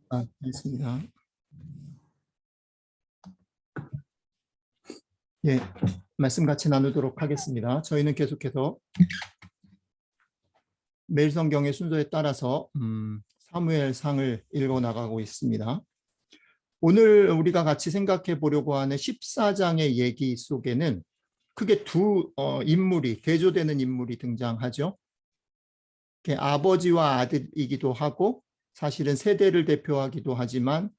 알겠습니다. 예, 말씀 같이 나누도록 하겠습니다. 저희는 계속해서 매일 성경의 순서에 따라서 사무엘상을 읽어 나가고 있습니다. 오늘 우리가 같이 생각해 보려고 하는 14장의 얘기 속에는 크게 두 인물이, 대조되는 인물이 등장하죠. 아버지와 아들이기도 하고 사실은 세대를 대표하기도 하지만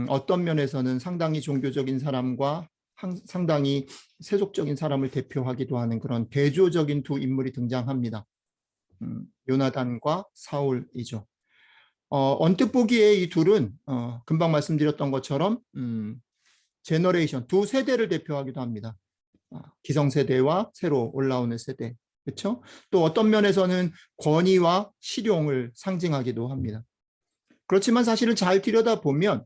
어떤 면에서는 상당히 종교적인 사람과 상당히 세속적인 사람을 대표하기도 하는 그런 대조적인 두 인물이 등장합니다. 요나단과 사울이죠. 언뜻 보기에 이 둘은 금방 말씀드렸던 것처럼 제너레이션, 두 세대를 대표하기도 합니다. 기성세대와 새로 올라오는 세대. 그렇죠? 또 어떤 면에서는 권위와 실용을 상징하기도 합니다. 그렇지만 사실은 잘 들여다보면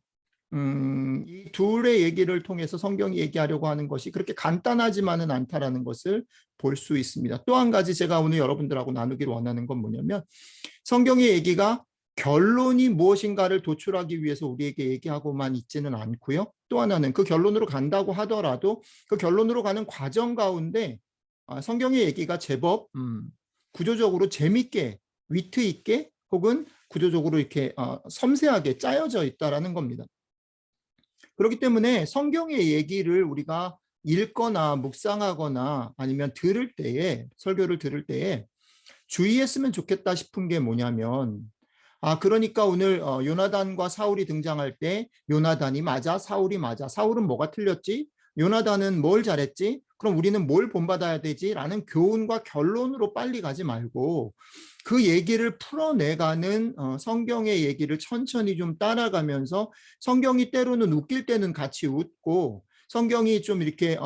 이 둘의 얘기를 통해서 성경이 얘기하려고 하는 것이 그렇게 간단하지만은 않다라는 것을 볼 수 있습니다. 또 한 가지 제가 오늘 여러분들하고 나누기를 원하는 건 뭐냐면 성경의 얘기가 결론이 무엇인가를 도출하기 위해서 우리에게 얘기하고만 있지는 않고요. 또 하나는 그 결론으로 간다고 하더라도 그 결론으로 가는 과정 가운데 성경의 얘기가 제법 구조적으로 재밌게, 위트 있게 혹은 구조적으로 이렇게 섬세하게 짜여져 있다라는 겁니다. 그렇기 때문에 성경의 얘기를 우리가 읽거나 묵상하거나 아니면 들을 때에, 설교를 들을 때에 주의했으면 좋겠다 싶은 게 뭐냐면 그러니까 오늘 요나단과 사울이 등장할 때 요나단이 맞아, 사울이 맞아. 사울은 뭐가 틀렸지? 요나단은 뭘 잘했지? 그럼 우리는 뭘 본받아야 되지? 라는 교훈과 결론으로 빨리 가지 말고 그 얘기를 풀어내가는 성경의 얘기를 천천히 좀 따라가면서 성경이 때로는 웃길 때는 같이 웃고 성경이 좀 이렇게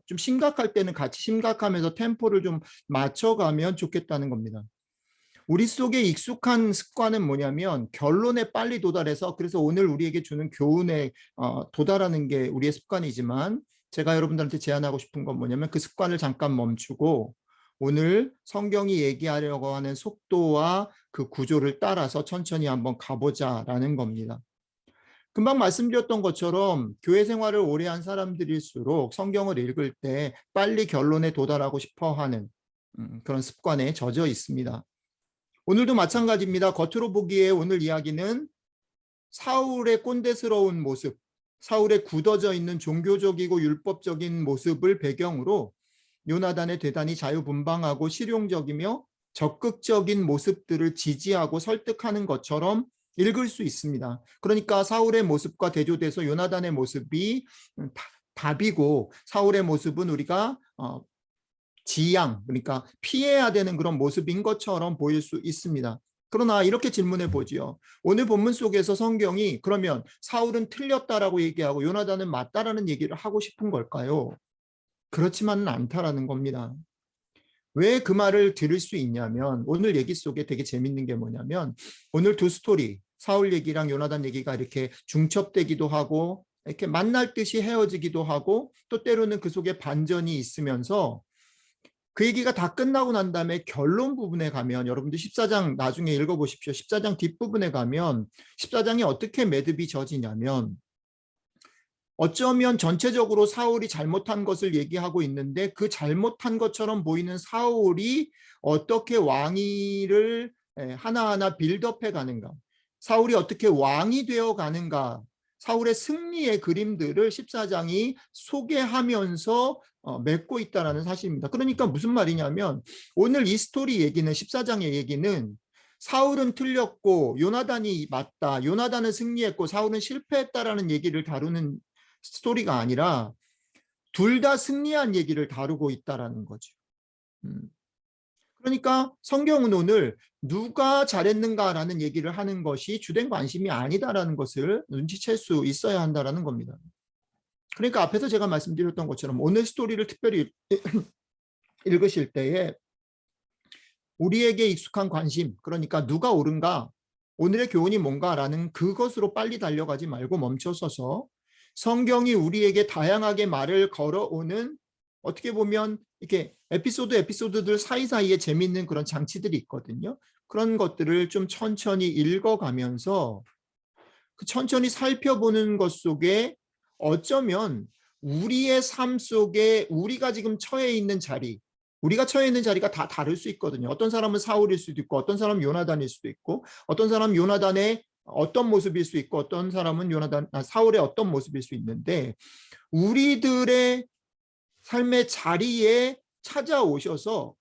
좀 심각할 때는 같이 심각하면서 템포를 좀 맞춰가면 좋겠다는 겁니다. 우리 속에 익숙한 습관은 뭐냐면 결론에 빨리 도달해서 그래서 오늘 우리에게 주는 교훈에 도달하는 게 우리의 습관이지만 제가 여러분들한테 제안하고 싶은 건 뭐냐면 그 습관을 잠깐 멈추고 오늘 성경이 얘기하려고 하는 속도와 그 구조를 따라서 천천히 한번 가보자라는 겁니다. 금방 말씀드렸던 것처럼 교회 생활을 오래 한 사람들일수록 성경을 읽을 때 빨리 결론에 도달하고 싶어 하는 그런 습관에 젖어 있습니다. 오늘도 마찬가지입니다. 겉으로 보기에 오늘 이야기는 사울의 꼰대스러운 모습, 사울의 굳어져 있는 종교적이고 율법적인 모습을 배경으로 요나단의 대단히 자유분방하고 실용적이며 적극적인 모습들을 지지하고 설득하는 것처럼 읽을 수 있습니다. 그러니까 사울의 모습과 대조돼서 요나단의 모습이 답이고 사울의 모습은 우리가 지양, 그러니까 피해야 되는 그런 모습인 것처럼 보일 수 있습니다. 그러나 이렇게 질문해 보지요. 오늘 본문 속에서 성경이 그러면 사울은 틀렸다라고 얘기하고 요나단은 맞다라는 얘기를 하고 싶은 걸까요? 그렇지만은 않다라는 겁니다. 왜 그 말을 들을 수 있냐면 오늘 얘기 속에 되게 재밌는 게 뭐냐면 오늘 두 스토리, 사울 얘기랑 요나단 얘기가 이렇게 중첩되기도 하고 이렇게 만날 듯이 헤어지기도 하고 또 때로는 그 속에 반전이 있으면서 그 얘기가 다 끝나고 난 다음에 결론 부분에 가면 여러분들 14장 나중에 읽어보십시오. 14장 뒷부분에 가면 14장이 어떻게 매듭이 져지냐면 어쩌면 전체적으로 사울이 잘못한 것을 얘기하고 있는데 그 잘못한 것처럼 보이는 사울이 어떻게 왕위를 하나하나 빌드업해 가는가, 사울이 어떻게 왕이 되어 가는가, 사울의 승리의 그림들을 14장이 소개하면서 맺고 있다는 사실입니다. 그러니까 무슨 말이냐면 오늘 이 스토리 얘기는 14장의 얘기는 사울은 틀렸고 요나단이 맞다, 요나단은 승리했고 사울은 실패했다라는 얘기를 다루는 스토리가 아니라 둘 다 승리한 얘기를 다루고 있다라는 거죠. 그러니까 성경은 오늘 누가 잘했는가라는 얘기를 하는 것이 주된 관심이 아니다라는 것을 눈치챌 수 있어야 한다라는 겁니다. 그러니까 앞에서 제가 말씀드렸던 것처럼 오늘 스토리를 특별히 읽으실 때에 우리에게 익숙한 관심, 그러니까 누가 옳은가, 오늘의 교훈이 뭔가라는 그것으로 빨리 달려가지 말고 멈춰서서 성경이 우리에게 다양하게 말을 걸어오는 어떻게 보면 이렇게 에피소드들 사이사이에 재미있는 그런 장치들이 있거든요. 그런 것들을 좀 천천히 읽어가면서 천천히 살펴보는 것 속에 어쩌면 우리의 삶 속에 우리가 지금 처해 있는 자리, 우리가 처해 있는 자리가 다 다를 수 있거든요. 어떤 사람은 사울일 수도 있고, 어떤 사람은 요나단일 수도 있고, 어떤 사람은 요나단의 어떤 모습일 수 있고, 어떤 사람은 사울의 어떤 모습일 수 있는데, 우리들의 삶의 자리에 찾아오셔서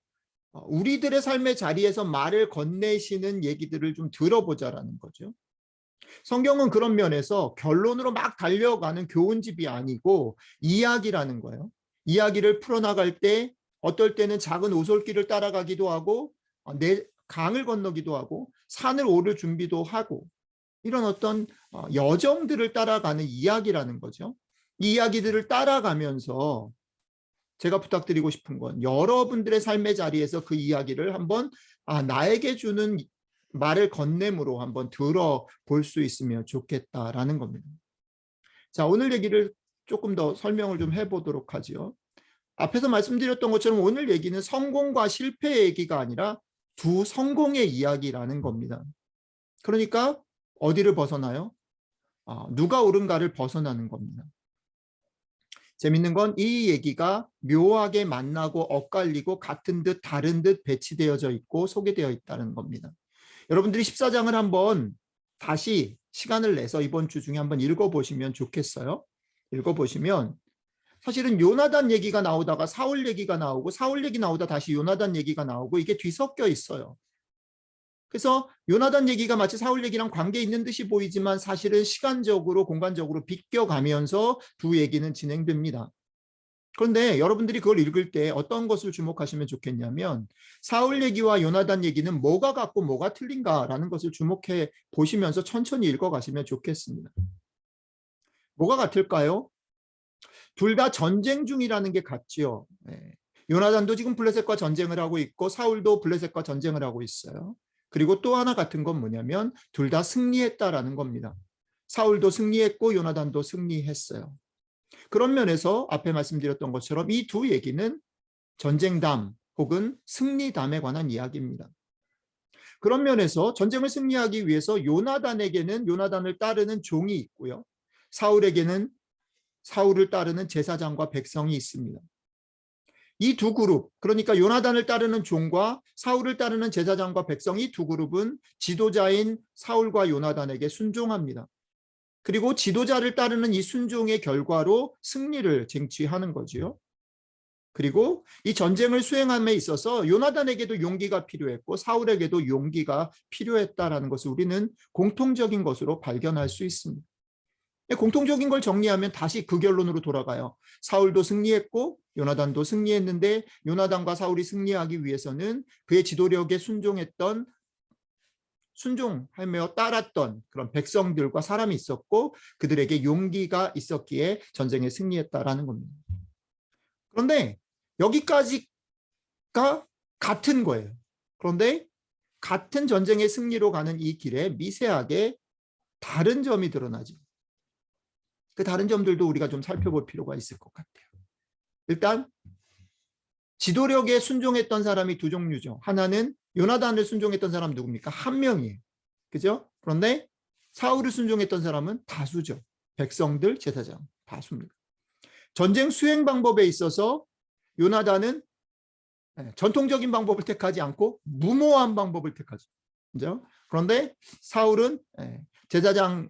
우리들의 삶의 자리에서 말을 건네시는 얘기들을 좀 들어보자라는 거죠. 성경은 그런 면에서 결론으로 막 달려가는 교훈집이 아니고 이야기라는 거예요. 이야기를 풀어나갈 때 어떨 때는 작은 오솔길을 따라가기도 하고 내 강을 건너기도 하고 산을 오를 준비도 하고 이런 어떤 여정들을 따라가는 이야기라는 거죠. 이 이야기들을 따라가면서 제가 부탁드리고 싶은 건 여러분들의 삶의 자리에서 그 이야기를 한번 나에게 주는 말을 건네므로 한번 들어볼 수 있으면 좋겠다라는 겁니다. 자, 오늘 얘기를 조금 더 설명을 좀 해보도록 하죠. 앞에서 말씀드렸던 것처럼 오늘 얘기는 성공과 실패의 얘기가 아니라 두 성공의 이야기라는 겁니다. 그러니까 어디를 벗어나요? 누가 옳은가를 벗어나는 겁니다. 재밌는 건 이 얘기가 묘하게 만나고 엇갈리고 같은 듯 다른 듯 배치되어져 있고 소개되어 있다는 겁니다. 여러분들이 14장을 한번 다시 시간을 내서 이번 주 중에 한번 읽어보시면 좋겠어요. 읽어보시면 사실은 요나단 얘기가 나오다가 사울 얘기가 나오고 사울 얘기 나오다 다시 요나단 얘기가 나오고 이게 뒤섞여 있어요. 그래서 요나단 얘기가 마치 사울 얘기랑 관계 있는 듯이 보이지만 사실은 시간적으로 공간적으로 비껴가면서 두 얘기는 진행됩니다. 그런데 여러분들이 그걸 읽을 때 어떤 것을 주목하시면 좋겠냐면 사울 얘기와 요나단 얘기는 뭐가 같고 뭐가 틀린가라는 것을 주목해 보시면서 천천히 읽어가시면 좋겠습니다. 뭐가 같을까요? 둘 다 전쟁 중이라는 게 같지요. 요나단도 지금 블레셋과 전쟁을 하고 있고 사울도 블레셋과 전쟁을 하고 있어요. 그리고 또 하나 같은 건 뭐냐면 둘 다 승리했다라는 겁니다. 사울도 승리했고 요나단도 승리했어요. 그런 면에서 앞에 말씀드렸던 것처럼 이 두 얘기는 전쟁담 혹은 승리담에 관한 이야기입니다. 그런 면에서 전쟁을 승리하기 위해서 요나단에게는 요나단을 따르는 종이 있고요. 사울에게는 사울을 따르는 제사장과 백성이 있습니다. 이 두 그룹, 그러니까 요나단을 따르는 종과 사울을 따르는 제사장과 백성 이 두 그룹은 지도자인 사울과 요나단에게 순종합니다. 그리고 지도자를 따르는 이 순종의 결과로 승리를 쟁취하는 거지요. 그리고 이 전쟁을 수행함에 있어서 요나단에게도 용기가 필요했고 사울에게도 용기가 필요했다라는 것을 우리는 공통적인 것으로 발견할 수 있습니다. 공통적인 걸 정리하면 다시 그 결론으로 돌아가요. 사울도 승리했고 요나단도 승리했는데 요나단과 사울이 승리하기 위해서는 그의 지도력에 순종하며 따랐던 그런 백성들과 사람이 있었고 그들에게 용기가 있었기에 전쟁에 승리했다라는 겁니다. 그런데 여기까지가 같은 거예요. 그런데 같은 전쟁의 승리로 가는 이 길에 미세하게 다른 점이 드러나죠. 그 다른 점들도 우리가 좀 살펴볼 필요가 있을 것 같아요. 일단 지도력에 순종했던 사람이 두 종류죠. 하나는 요나단을 순종했던 사람 누굽니까? 한 명이에요. 그죠? 그런데 사울을 순종했던 사람은 다수죠. 백성들, 제사장, 다수입니다. 전쟁 수행 방법에 있어서 요나단은 전통적인 방법을 택하지 않고 무모한 방법을 택하죠. 그죠? 그런데 사울은 제사장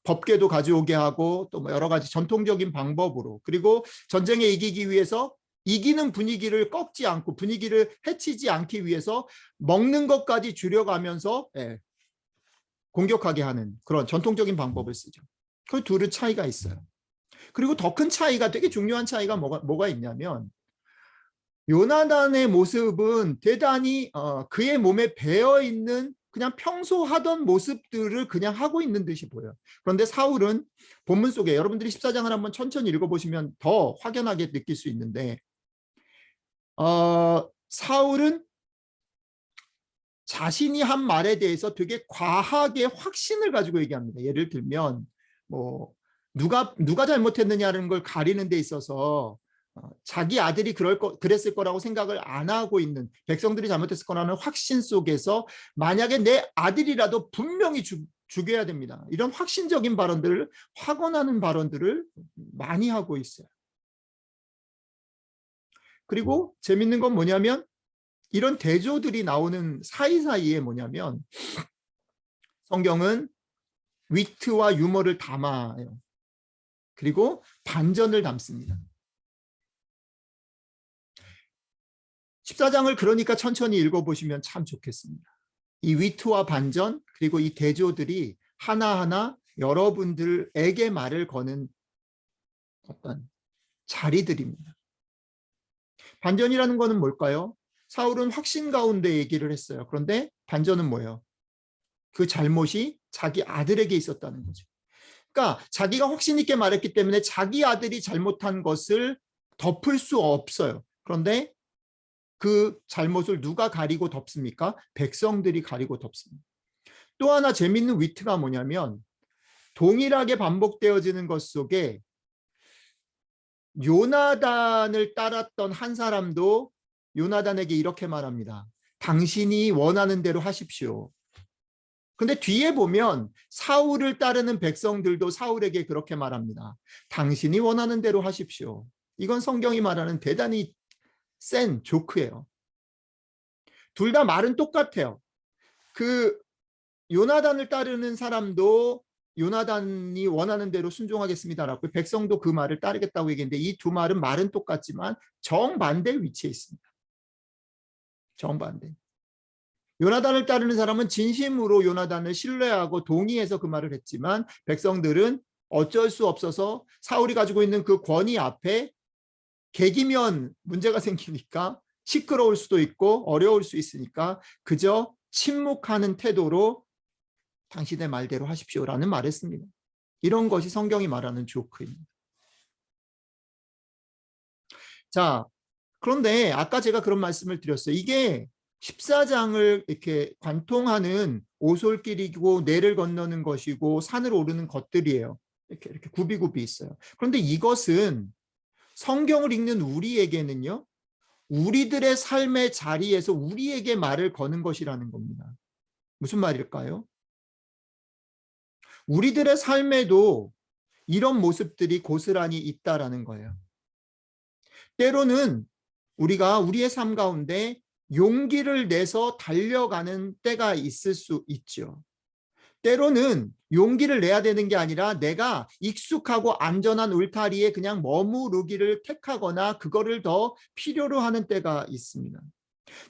법궤도 가져오게 하고 또 여러 가지 전통적인 방법으로 그리고 전쟁에 이기기 위해서 이기는 분위기를 꺾지 않고 분위기를 해치지 않기 위해서 먹는 것까지 줄여가면서 공격하게 하는 그런 전통적인 방법을 쓰죠. 그 둘의 차이가 있어요. 그리고 더 큰 차이가 되게 중요한 차이가 뭐가 있냐면 요나단의 모습은 대단히 그의 몸에 배어있는 그냥 평소 하던 모습들을 그냥 하고 있는 듯이 보여요. 그런데 사울은 본문 속에 여러분들이 14장을 한번 천천히 읽어보시면 더 확연하게 느낄 수 있는데 사울은 자신이 한 말에 대해서 되게 과하게 확신을 가지고 얘기합니다. 예를 들면 뭐 누가 잘못했느냐는 걸 가리는 데 있어서 자기 아들이 그랬을 거라고 생각을 안 하고 있는 백성들이 잘못했을 거라는 확신 속에서 만약에 내 아들이라도 분명히 죽여야 됩니다. 이런 확신적인 발언들을, 확언하는 발언들을 많이 하고 있어요. 그리고 재밌는 건 뭐냐면 이런 대조들이 나오는 사이사이에 뭐냐면 성경은 위트와 유머를 담아요. 그리고 반전을 담습니다. 14장을 그러니까 천천히 읽어보시면 참 좋겠습니다. 이 위트와 반전 그리고 이 대조들이 하나하나 여러분들에게 말을 거는 어떤 자리들입니다. 반전이라는 것은 뭘까요? 사울은 확신 가운데 얘기를 했어요. 그런데 반전은 뭐예요? 그 잘못이 자기 아들에게 있었다는 거죠. 그러니까 자기가 확신 있게 말했기 때문에 자기 아들이 잘못한 것을 덮을 수 없어요. 그런데 그 잘못을 누가 가리고 덮습니까? 백성들이 가리고 덮습니다. 또 하나 재밌는 위트가 뭐냐면 동일하게 반복되어지는 것 속에 요나단을 따랐던 한 사람도 요나단에게 이렇게 말합니다. 당신이 원하는 대로 하십시오. 근데 뒤에 보면 사울을 따르는 백성들도 사울에게 그렇게 말합니다. 당신이 원하는 대로 하십시오. 이건 성경이 말하는 대단히 센 조크예요. 둘 다 말은 똑같아요. 그 요나단을 따르는 사람도 요나단이 원하는 대로 순종하겠습니다라고, 백성도 그 말을 따르겠다고 얘기했는데 이 두 말은 똑같지만 정반대 위치에 있습니다. 정반대. 요나단을 따르는 사람은 진심으로 요나단을 신뢰하고 동의해서 그 말을 했지만 백성들은 어쩔 수 없어서 사울이 가지고 있는 그 권위 앞에 개기면 문제가 생기니까 시끄러울 수도 있고 어려울 수 있으니까 그저 침묵하는 태도로 당신의 말대로 하십시오라는 말을 했습니다. 이런 것이 성경이 말하는 조크입니다. 자, 그런데 아까 제가 그런 말씀을 드렸어요. 이게 14장을 이렇게 관통하는 오솔길이고 내를 건너는 것이고 산을 오르는 것들이에요. 이렇게 굽이굽이 있어요. 그런데 이것은 성경을 읽는 우리에게는요, 우리들의 삶의 자리에서 우리에게 말을 거는 것이라는 겁니다. 무슨 말일까요? 우리들의 삶에도 이런 모습들이 고스란히 있다라는 거예요. 때로는 우리가 우리의 삶 가운데 용기를 내서 달려가는 때가 있을 수 있죠. 때로는 용기를 내야 되는 게 아니라 내가 익숙하고 안전한 울타리에 그냥 머무르기를 택하거나 그거를 더 필요로 하는 때가 있습니다.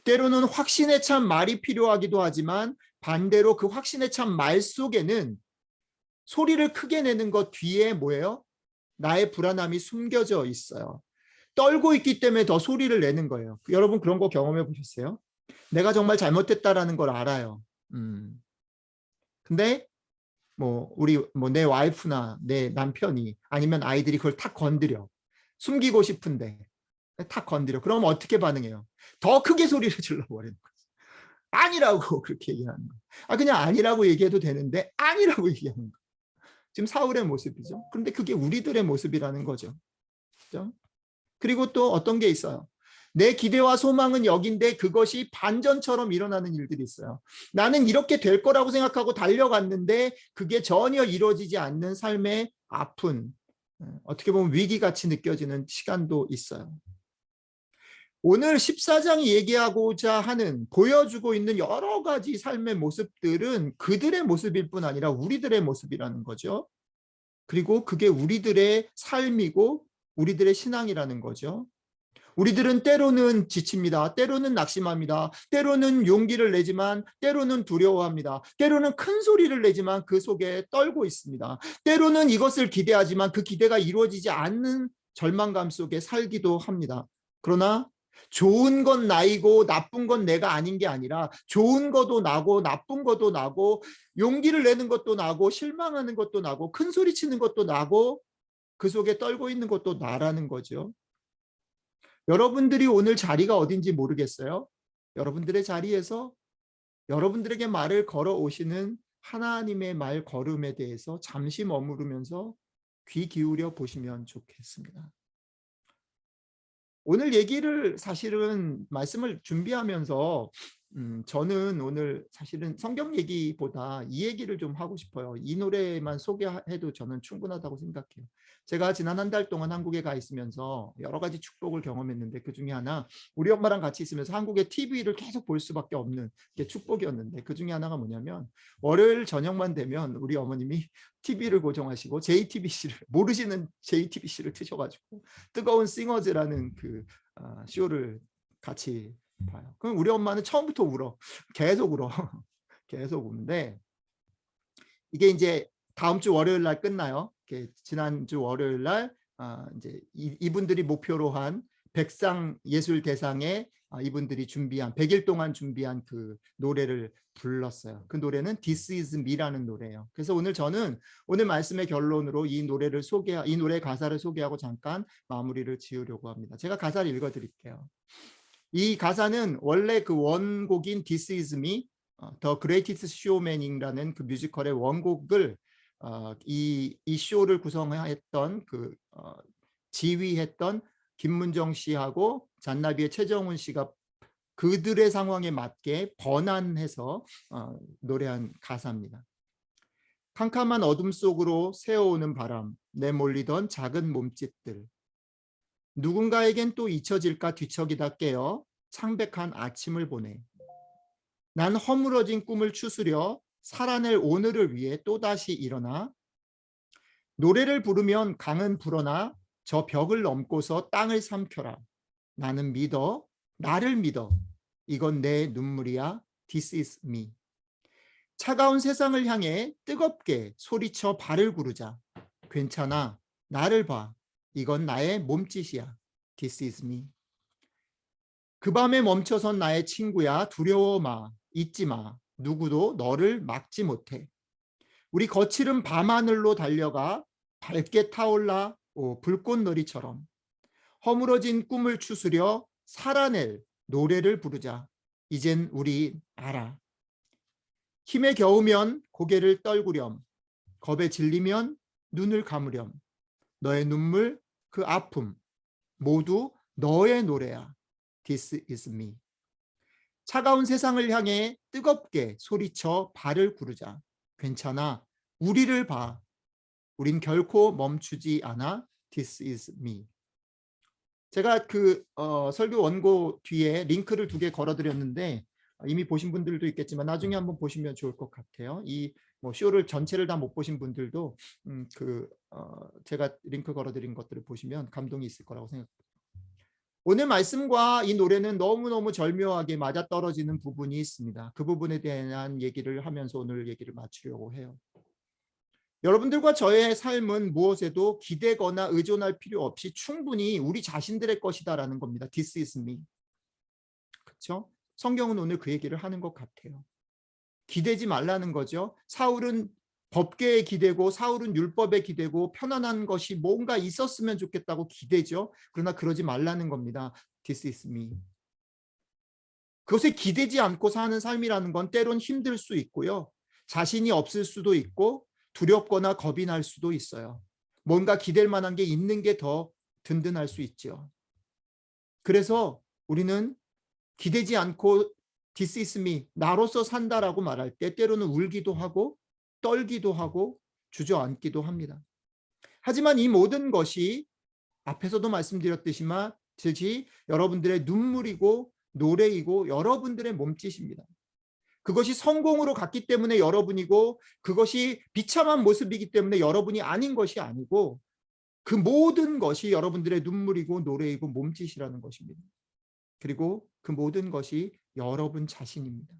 때로는 확신에 찬 말이 필요하기도 하지만 반대로 그 확신에 찬 말 속에는 소리를 크게 내는 것 뒤에 뭐예요? 나의 불안함이 숨겨져 있어요. 떨고 있기 때문에 더 소리를 내는 거예요. 여러분 그런 거 경험해 보셨어요? 내가 정말 잘못했다라는 걸 알아요. 근데 내 와이프나 내 남편이 아니면 아이들이 그걸 탁 건드려. 숨기고 싶은데 탁 건드려. 그럼 어떻게 반응해요? 더 크게 소리를 질러버리는 거예요. 아니라고 그렇게 얘기하는 거예요. 그냥 아니라고 얘기해도 되는데 아니라고 얘기하는 거예요. 지금 사울의 모습이죠. 그런데 그게 우리들의 모습이라는 거죠. 그렇죠? 그리고 또 어떤 게 있어요. 내 기대와 소망은 여긴데 그것이 반전처럼 일어나는 일들이 있어요. 나는 이렇게 될 거라고 생각하고 달려갔는데 그게 전혀 이루어지지 않는 삶의 아픈, 어떻게 보면 위기같이 느껴지는 시간도 있어요. 오늘 14장이 얘기하고자 하는, 보여주고 있는 여러 가지 삶의 모습들은 그들의 모습일 뿐 아니라 우리들의 모습이라는 거죠. 그리고 그게 우리들의 삶이고 우리들의 신앙이라는 거죠. 우리들은 때로는 지칩니다. 때로는 낙심합니다. 때로는 용기를 내지만 때로는 두려워합니다. 때로는 큰 소리를 내지만 그 속에 떨고 있습니다. 때로는 이것을 기대하지만 그 기대가 이루어지지 않는 절망감 속에 살기도 합니다. 그러나 좋은 건 나이고 나쁜 건 내가 아닌 게 아니라 좋은 것도 나고 나쁜 것도 나고 용기를 내는 것도 나고 실망하는 것도 나고 큰 소리 치는 것도 나고 그 속에 떨고 있는 것도 나라는 거죠. 여러분들이 오늘 자리가 어딘지 모르겠어요. 여러분들의 자리에서 여러분들에게 말을 걸어오시는 하나님의 말 걸음에 대해서 잠시 머무르면서 귀 기울여 보시면 좋겠습니다. 오늘 얘기를 사실은 말씀을 준비하면서 저는 오늘 사실은 성경 얘기보다 이 얘기를 좀 하고 싶어요. 이 노래만 소개해도 저는 충분하다고 생각해요. 제가 지난 한 달 동안 한국에 가 있으면서 여러 가지 축복을 경험했는데 그중에 하나, 우리 엄마랑 같이 있으면서 한국의 TV를 계속 볼 수밖에 없는 게 축복이었는데, 그중에 하나가 뭐냐면 월요일 저녁만 되면 우리 어머님이 TV를 고정하시고 JTBC를, 모르시는 JTBC를 트셔가지고 뜨거운 싱어즈라는 그 쇼를 같이 봐요. 그럼 우리 엄마는 처음부터 울어. 계속 울어. 계속 우는데, 이게 이제 다음 주 월요일 날 끝나요. 지난주 월요일 날 이제 이분들이 목표로 한 백상 예술 대상에 이분들이 준비한 100일 동안 준비한 그 노래를 불렀어요. 그 노래는 This is me라는 노래예요. 그래서 오늘 저는 오늘 말씀의 결론으로 이 노래 가사를 소개하고 잠깐 마무리를 지으려고 합니다. 제가 가사를 읽어 드릴게요. 이 가사는 원래 그 원곡인 This is me, The Greatest Showman이라는 그 뮤지컬의 원곡을 이 쇼를 구성했던 지휘했던 김문정 씨하고 잔나비의 최정훈 씨가 그들의 상황에 맞게 번안해서 노래한 가사입니다. 캄캄한 어둠 속으로 새어오는 바람, 내몰리던 작은 몸짓들, 누군가에겐 또 잊혀질까 뒤척이다 깨어 창백한 아침을 보내. 난 허물어진 꿈을 추스려 살아낼 오늘을 위해 또다시 일어나. 노래를 부르면 강은 불어나 저 벽을 넘고서 땅을 삼켜라. 나는 믿어, 나를 믿어. 이건 내 눈물이야. This is me. 차가운 세상을 향해 뜨겁게 소리쳐 발을 구르자. 괜찮아, 나를 봐. 이건 나의 몸짓이야. This is me. 그 밤에 멈춰선 나의 친구야. 두려워 마. 잊지 마. 누구도 너를 막지 못해. 우리 거칠은 밤하늘로 달려가 밝게 타올라 불꽃놀이처럼 허물어진 꿈을 추스려 살아낼 노래를 부르자. 이젠 우리 알아. 힘에 겨우면 고개를 떨구렴. 겁에 질리면 눈을 감으렴. 너의 눈물, 그 아픔 모두 너의 노래야. This is me. 차가운 세상을 향해 뜨겁게 소리쳐 발을 구르자. 괜찮아, 우리를 봐. 우린 결코 멈추지 않아. This is me. 제가 설교 원고 뒤에 링크를 2개 걸어드렸는데 이미 보신 분들도 있겠지만 나중에 한번 보시면 좋을 것 같아요. 이 쇼를 전체를 다 못 보신 분들도 제가 링크 걸어드린 것들을 보시면 감동이 있을 거라고 생각합니다. 오늘 말씀과 이 노래는 너무너무 절묘하게 맞아떨어지는 부분이 있습니다. 그 부분에 대한 얘기를 하면서 오늘 얘기를 마치려고 해요. 여러분들과 저의 삶은 무엇에도 기대거나 의존할 필요 없이 충분히 우리 자신들의 것이다라는 겁니다. This is me. 그렇죠? 성경은 오늘 그 얘기를 하는 것 같아요. 기대지 말라는 거죠. 사울은 법궤에 기대고 사울은 율법에 기대고 편안한 것이 뭔가 있었으면 좋겠다고 기대죠. 그러나 그러지 말라는 겁니다. This is me. 그것에 기대지 않고 사는 삶이라는 건 때론 힘들 수 있고요. 자신이 없을 수도 있고 두렵거나 겁이 날 수도 있어요. 뭔가 기댈 만한 게 있는 게 더 든든할 수 있죠. 그래서 우리는 기대지 않고 This is me, 나로서 산다라고 말할 때 때로는 울기도 하고 떨기도 하고 주저앉기도 합니다. 하지만 이 모든 것이 앞에서도 말씀드렸듯이만 여러분들의 눈물이고 노래이고 여러분들의 몸짓입니다. 그것이 성공으로 갔기 때문에 여러분이고 그것이 비참한 모습이기 때문에 여러분이 아닌 것이 아니고 그 모든 것이 여러분들의 눈물이고 노래이고 몸짓이라는 것입니다. 그리고 그 모든 것이 여러분 자신입니다.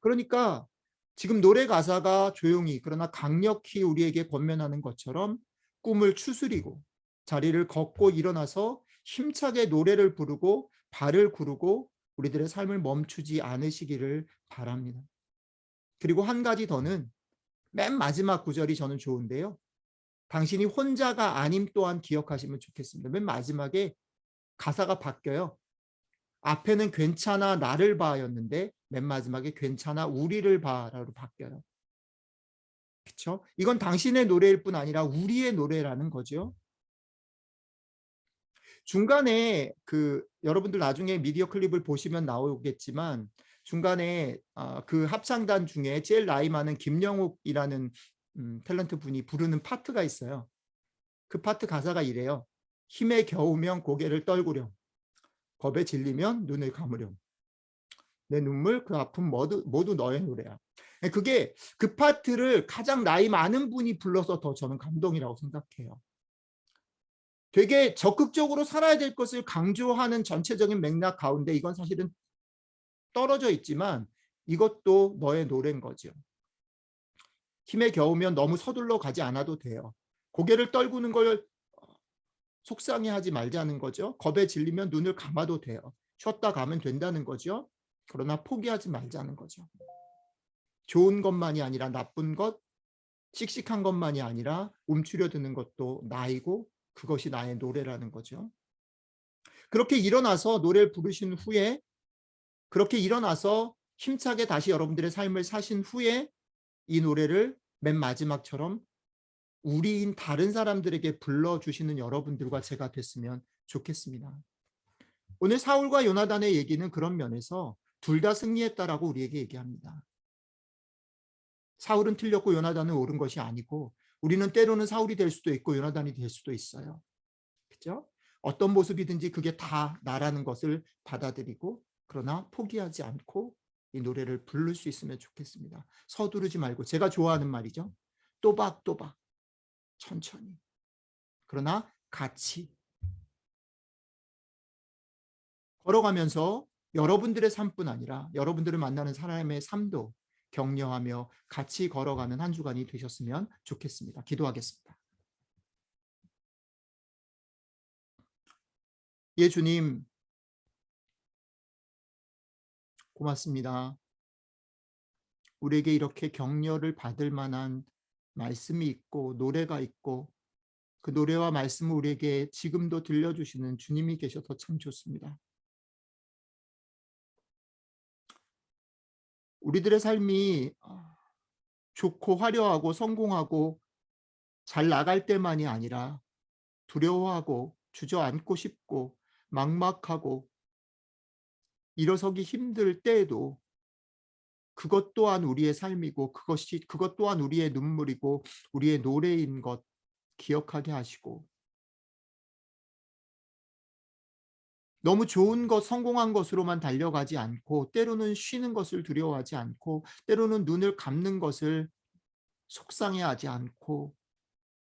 그러니까 지금 노래 가사가 조용히 그러나 강력히 우리에게 권면하는 것처럼 꿈을 추스리고 자리를 걷고 일어나서 힘차게 노래를 부르고 발을 구르고 우리들의 삶을 멈추지 않으시기를 바랍니다. 그리고 한 가지 더는 맨 마지막 구절이 저는 좋은데요. 당신이 혼자가 아님 또한 기억하시면 좋겠습니다. 맨 마지막에 가사가 바뀌어요. 앞에는 괜찮아 나를 봐였는데 맨 마지막에 괜찮아 우리를 봐라로 바뀌어요. 그렇죠? 이건 당신의 노래일 뿐 아니라 우리의 노래라는 거죠. 중간에 여러분들 나중에 미디어 클립을 보시면 나오겠지만 중간에 그 합창단 중에 제일 나이 많은 김영욱이라는 탤런트 분이 부르는 파트가 있어요. 그 파트 가사가 이래요. 힘에 겨우면 고개를 떨구렴. 겁에 질리면 눈을 감으렴. 내 눈물 그 아픔 모두 너의 노래야. 그게 그 파트를 가장 나이 많은 분이 불러서 더 저는 감동이라고 생각해요. 되게 적극적으로 살아야 될 것을 강조하는 전체적인 맥락 가운데 이건 사실은 떨어져 있지만 이것도 너의 노래인 거죠. 힘에 겨우면 너무 서둘러 가지 않아도 돼요. 고개를 떨구는 걸 속상해하지 말자는 거죠. 겁에 질리면 눈을 감아도 돼요. 쉬었다 가면 된다는 거죠. 그러나 포기하지 말자는 거죠. 좋은 것만이 아니라 나쁜 것, 씩씩한 것만이 아니라 움츠려드는 것도 나이고 그것이 나의 노래라는 거죠. 그렇게 일어나서 노래를 부르신 후에 그렇게 일어나서 힘차게 다시 여러분들의 삶을 사신 후에 이 노래를 맨 마지막처럼 우리인 다른 사람들에게 불러주시는 여러분들과 제가 됐으면 좋겠습니다. 오늘 사울과 요나단의 얘기는 그런 면에서 둘 다 승리했다라고 우리에게 얘기합니다. 사울은 틀렸고 요나단은 옳은 것이 아니고 우리는 때로는 사울이 될 수도 있고 요나단이 될 수도 있어요. 그죠? 어떤 모습이든지 그게 다 나라는 것을 받아들이고 그러나 포기하지 않고 이 노래를 부를 수 있으면 좋겠습니다. 서두르지 말고 제가 좋아하는 말이죠. 또박또박 천천히 그러나 같이 걸어가면서 여러분들의 삶뿐 아니라 여러분들을 만나는 사람의 삶도 격려하며 같이 걸어가는 한 주간이 되셨으면 좋겠습니다. 기도하겠습니다. 예, 주님 고맙습니다. 우리에게 이렇게 격려를 받을 만한 말씀이 있고 노래가 있고 그 노래와 말씀을 우리에게 지금도 들려주시는 주님이 계셔서 참 좋습니다. 우리들의 삶이 좋고 화려하고 성공하고 잘 나갈 때만이 아니라 두려워하고 주저앉고 싶고 막막하고 일어서기 힘들 때에도 그것 또한 우리의 삶이고 그것 또한 우리의 눈물이고 우리의 노래인 것 기억하게 하시고 너무 좋은 것, 성공한 것으로만 달려가지 않고 때로는 쉬는 것을 두려워하지 않고 때로는 눈을 감는 것을 속상해하지 않고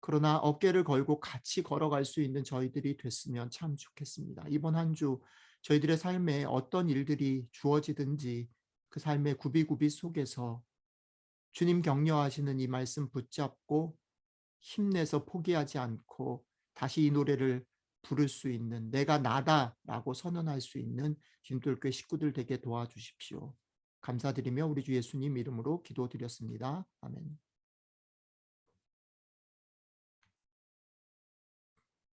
그러나 어깨를 걸고 같이 걸어갈 수 있는 저희들이 됐으면 참 좋겠습니다. 이번 한 주 저희들의 삶에 어떤 일들이 주어지든지 그 삶의 구비구비 속에서 주님 격려하시는 이 말씀 붙잡고 힘내서 포기하지 않고 다시 이 노래를 부를 수 있는 내가 나다라고 선언할 수 있는 진돌교회 식구들 되게 도와주십시오. 감사드리며 우리 주 예수님 이름으로 기도드렸습니다. 아멘.